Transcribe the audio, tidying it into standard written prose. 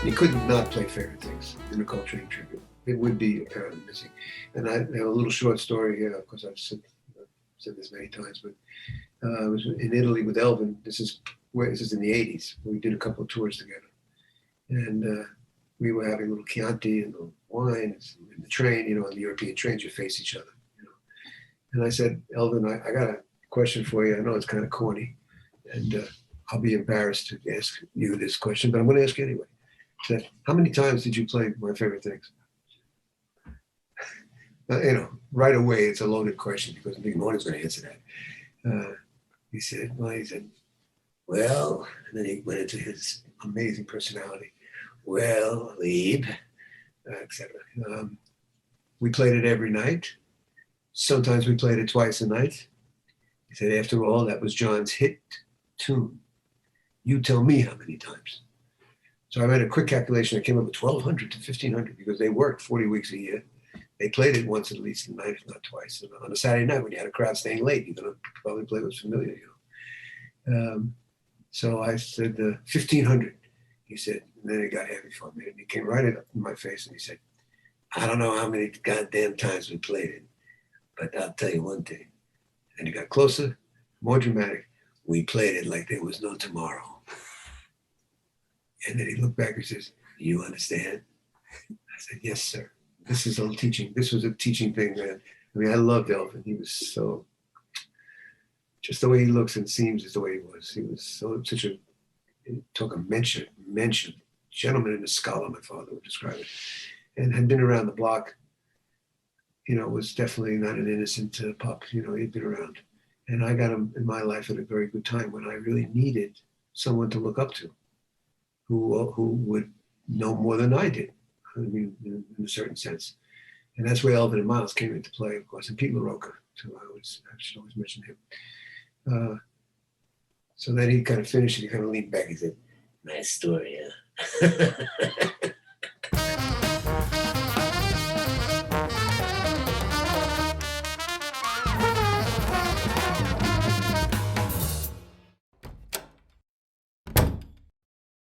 You couldn't not play Favorite Things in a Coltrane tribute. It would be apparently missing. And I have a little short story here, of course I've said this many times, but I was in Italy with Elvin. This is in the 80s. We did a couple of tours together. And we were having a little Chianti and a little wine in the train, on the European trains, you face each other. And I said, Elvin, I got a question for you. I know it's kind of corny, and I'll be embarrassed to ask you this question, but I'm going to ask you anyway. I said, how many times did you play My Favorite Things? Right away, it's a loaded question because Nick Morton's going to answer that. He said, well, and then he went into his amazing personality. Well, Lieb, etc. We played it every night. Sometimes we played it twice a night. He said, after all, that was John's hit tune. You tell me how many times. So I made a quick calculation. I came up with 1,200 to 1,500 because they worked 40 weeks a year. They played it once at least a night, if not twice. And on a Saturday night when you had a crowd staying late, you're going to probably play what's familiar, So I said 1,500. He said, and then it got heavy for me. And he came right up in my face and he said, I don't know how many goddamn times we played it, but I'll tell you one thing. And he got closer, more dramatic. We played it like there was no tomorrow. And then he looked back and says, you understand? I said, yes, sir. This was a teaching thing, man. I mean, I loved Elvin. He was so, just the way he looks and seems is the way he was. He was such a mentioned gentleman and a scholar, my father would describe it, and had been around the block. Was definitely not an innocent pup. He'd been around. And I got him in my life at a very good time when I really needed someone to look up to who would know more than I did. I mean, in a certain sense. And that's where Elvin and Miles came into play, of course, and Pete LaRocca, too. I should always mention him. So then he kind of finished and he kind of leaned back. He said, nice story, huh?